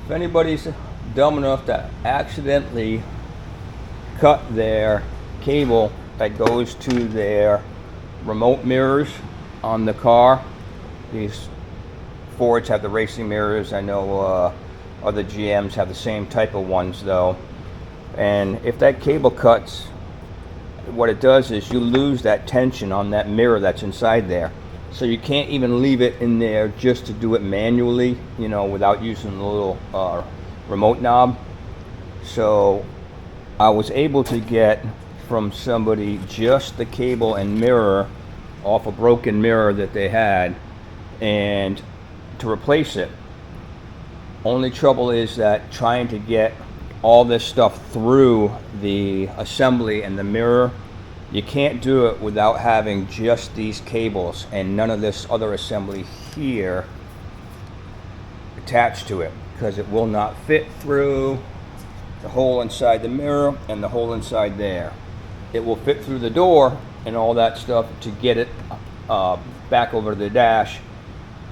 if anybody's dumb enough to accidentally cut their cable that goes to their remote mirrors on the car, these Fords have the racing mirrors. I know other GMs have the same type of ones though. And if that cable cuts, what it does is you lose that tension on that mirror that's inside there. So you can't even leave it in there just to do it manually, you know, without using the little remote knob. So I was able to get from somebody just the cable and mirror off a broken mirror that they had, and to replace it. Only trouble is that trying to get all this stuff through the assembly and the mirror, you can't do it without having just these cables and none of this other assembly here attached to it, because it will not fit through the hole inside the mirror and the hole inside there. It will fit through the door and all that stuff to get it back over to the dash.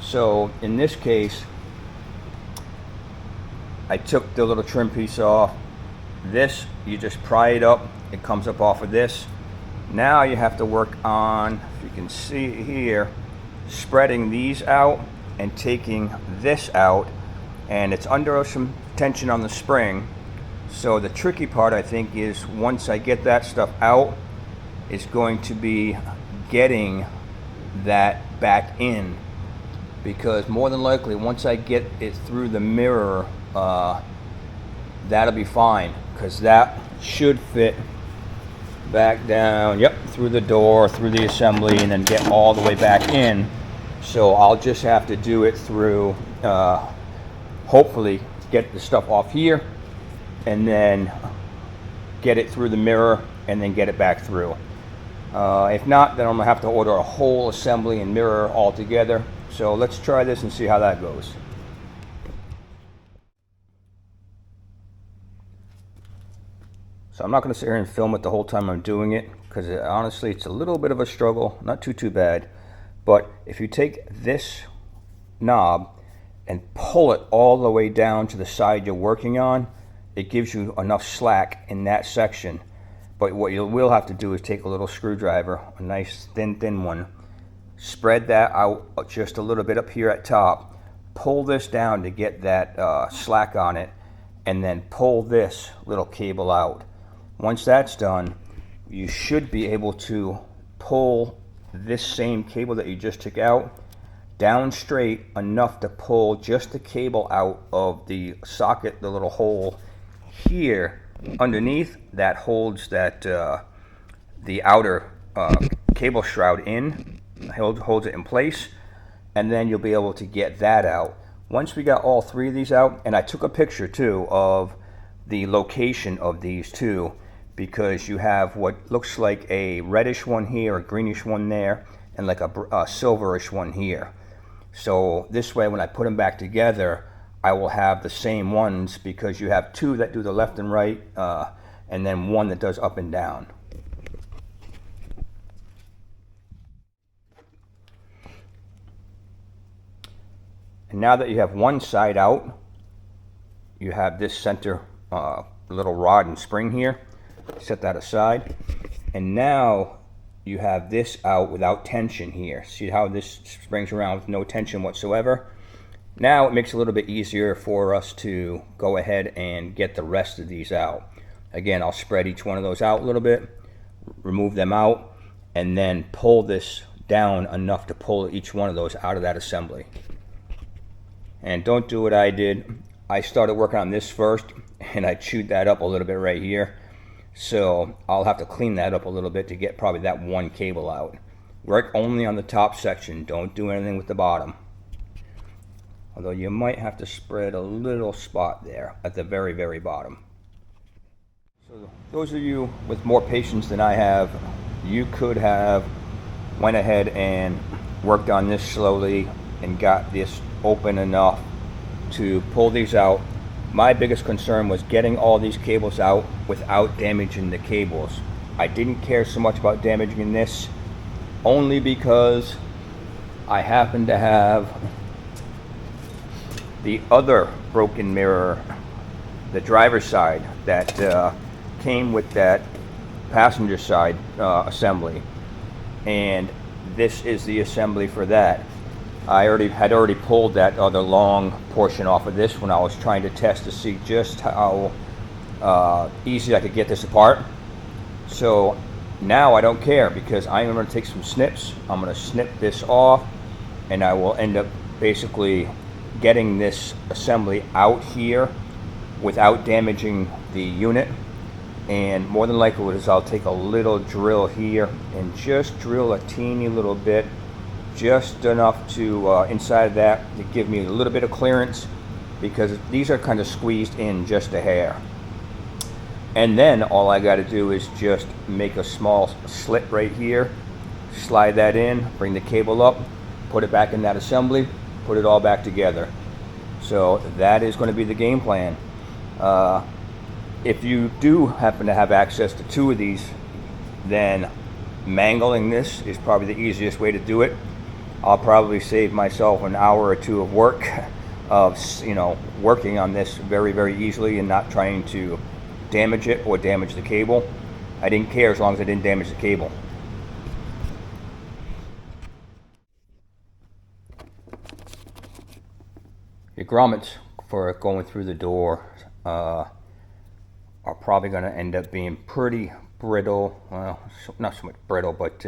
So in this case, I took the little trim piece off. This, you just pry it up, it comes up off of this. Now you have to work on, if you can see here, spreading these out and taking this out, and it's under some tension on the spring. So the tricky part, I think, is once I get that stuff out, is going to be getting that back in, because more than likely once I get it through the mirror, that'll be fine, because that should fit back down, yep, through the door, through the assembly, and then get all the way back in. So I'll just have to do it through, hopefully get the stuff off here and then get it through the mirror and then get it back through. If not, then I'm gonna have to order a whole assembly and mirror all together. So let's try this and see how that goes. So I'm not going to sit here and film it the whole time I'm doing it, because honestly it's a little bit of a struggle, not too bad. But if you take this knob and pull it all the way down to the side you're working on, it gives you enough slack in that section. But what you will have to do is take a little screwdriver, a nice thin one, spread that out just a little bit up here at top, pull this down to get that slack on it, and then pull this little cable out. Once that's done, you should be able to pull this same cable that you just took out down straight enough to pull just the cable out of the socket, the little hole here underneath that holds that the outer cable shroud in, holds it in place, and then you'll be able to get that out. Once we got all three of these out, and I took a picture too of the location of these two, because you have what looks like a reddish one here, a greenish one there, and like a silverish one here. So this way, when I put them back together, I will have the same ones, because you have two that do the left and right, and then one that does up and down. And now that you have one side out, you have this center little rod and spring here. Set that aside, and now you have this out without tension here. See how this springs around with no tension whatsoever? Now it makes it a little bit easier for us to go ahead and get the rest of these out. Again, I'll spread each one of those out a little bit, remove them out, and then pull this down enough to pull each one of those out of that assembly. And don't do what I did. I started working on this first, and I chewed that up a little bit right here. So I'll have to clean that up a little bit to get probably that one cable out. Work only on the top section. Don't do anything with the bottom. Although you might have to spread a little spot there at the very bottom. So those of you with more patience than I have, you could have went ahead and worked on this slowly and got this open enough to pull these out. My biggest concern was getting all these cables out without damaging the cables. I didn't care so much about damaging this, only because I happen to have the other broken mirror, the driver's side that came with that passenger side assembly, and this is the assembly for that. I had already pulled that other long portion off of this when I was trying to test to see just how easy I could get this apart. So now I don't care, because I'm going to take some snips. I'm going to snip this off, and I will end up basically getting this assembly out here without damaging the unit. And more than likely what is, I'll take a little drill here and just drill a teeny little bit, just enough to inside of that to give me a little bit of clearance, because these are kind of squeezed in just a hair. And then all I got to do is just make a small slit right here, slide that in, bring the cable up, put it back in that assembly, put it all back together. So that is going to be the game plan. If you do happen to have access to two of these, then mangling this is probably the easiest way to do it. I'll probably save myself an hour or two of work of, working on this very, very easily and not trying to damage it or damage the cable. I didn't care as long as I didn't damage the cable. Your grommets for going through the door are probably going to end up being pretty brittle. Well, not so much brittle, but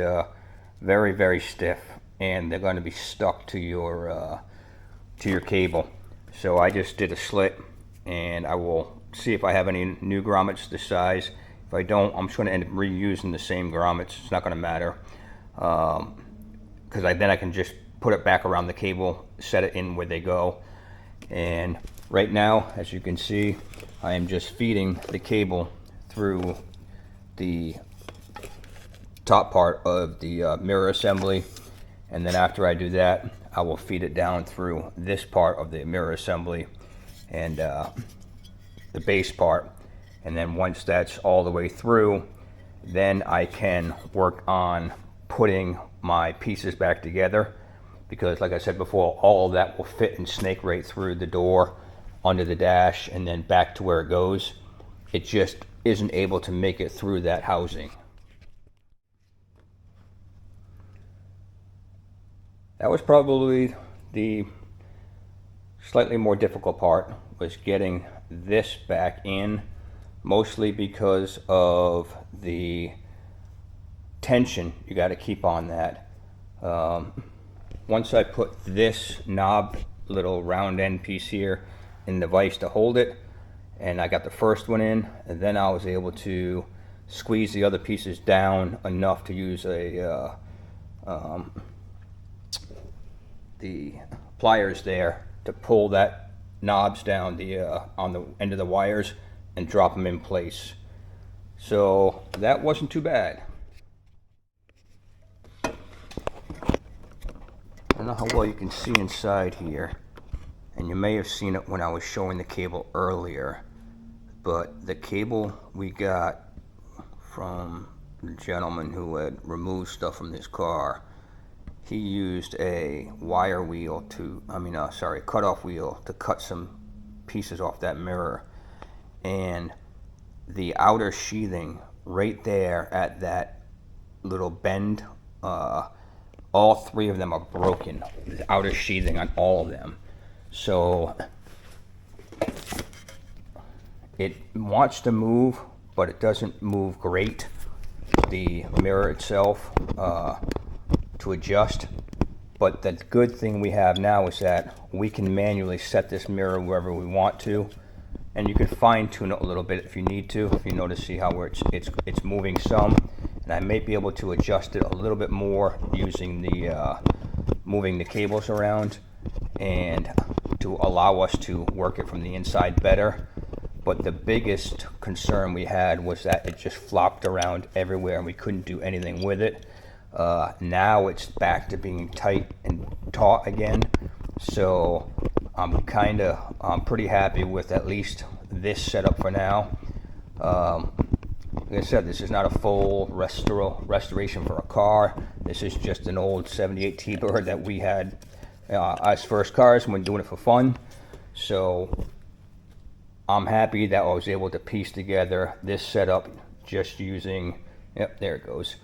very, very stiff, and they're going to be stuck to your cable. So I just did a slit, and I will see if I have any new grommets this size. If I don't, I'm just going to end up reusing the same grommets. It's not going to matter, because then I can just put it back around the cable, set it in where they go. And right now, as you can see, I am just feeding the cable through the top part of the mirror assembly, and then after I do that, I will feed it down through this part of the mirror assembly and the base part. And then once that's all the way through, then I can work on putting my pieces back together, because like I said before, all of that will fit and snake right through the door, under the dash, and then back to where it goes. It just isn't able to make it through that housing. That was probably the slightly more difficult part, was getting this back in, mostly because of the tension you got to keep on that. Once I put this knob, little round end piece here, in the vise to hold it, and I got the first one in, and then I was able to squeeze the other pieces down enough to use the pliers there to pull that knobs down on the end of the wires and drop them in place. So that wasn't too bad. I don't know how well you can see inside here, and you may have seen it when I was showing the cable earlier, but the cable we got from the gentleman who had removed stuff from his car, he used a wire wheel cutoff wheel to cut some pieces off that mirror, and the outer sheathing right there at that little bend, all three of them are broken, the outer sheathing on all of them. So it wants to move, but it doesn't move great, the mirror itself, to adjust. But the good thing we have now is that we can manually set this mirror wherever we want to, and you can fine tune it a little bit if you need to. If you notice, see how it's moving some, and I may be able to adjust it a little bit more using the moving the cables around, and to allow us to work it from the inside better. But the biggest concern we had was that it just flopped around everywhere and we couldn't do anything with it. Now it's back to being tight and taut again, so I'm pretty happy with at least this setup for now. Like I said, this is not a full restoration for a car. This is just an old 78 T-Bird that we had as first cars when doing it for fun. So I'm happy that I was able to piece together this setup just using, yep, there it goes.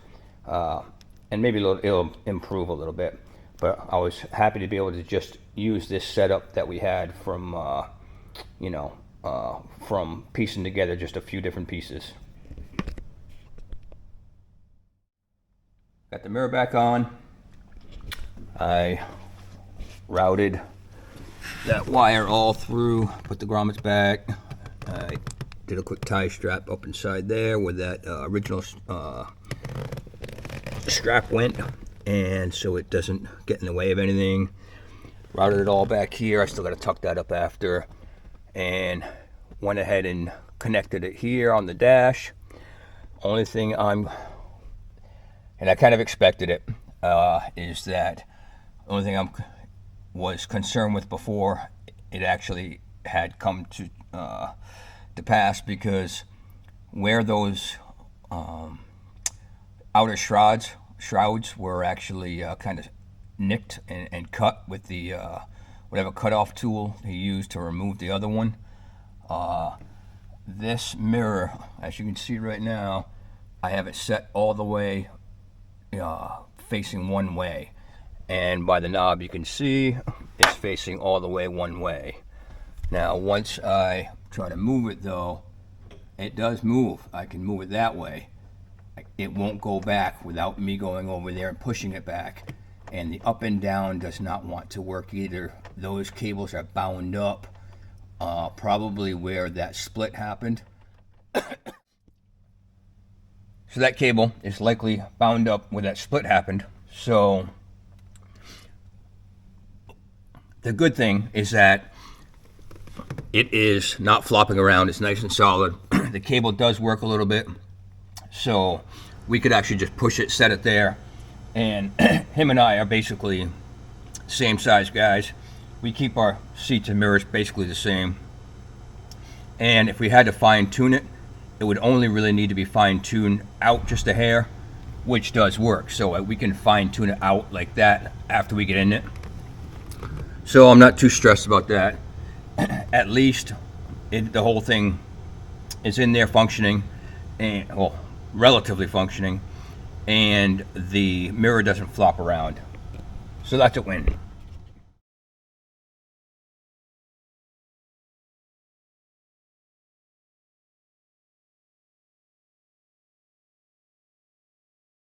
And maybe it'll improve a little bit, but I was happy to be able to just use this setup that we had from, from piecing together just a few different pieces. Got the mirror back on. I routed that wire all through, put the grommets back. I did a quick tie strap up inside there where that original strap went, and so it doesn't get in the way of anything. Routed it all back here. I still got to tuck that up after, and went ahead and connected it here on the dash. Only thing and I kind of expected it, is that the only thing I was concerned with before it actually had come to pass, because where those outer shrouds were actually kind of nicked and cut with the whatever cutoff tool he used to remove the other one. This mirror, as you can see right now, I have it set all the way facing one way, and by the knob you can see it's facing all the way one way. Now once I try to move it though, it does move. I can move it that way. It won't go back without me going over there and pushing it back, and the up and down does not want to work either. Those cables are bound up, probably where that split happened. So that cable is likely bound up where that split happened. So the good thing is that it is not flopping around. It's nice and solid. The cable does work a little bit, so we could actually just push it, set it there, and him and I are basically same size guys. We keep our seats and mirrors basically the same, and if we had to fine tune it, it would only really need to be fine-tuned out just a hair, which does work. So we can fine-tune it out like that after we get in it. So I'm not too stressed about that. At least the whole thing is in there functioning, and well, relatively functioning, and the mirror doesn't flop around. So that's a win.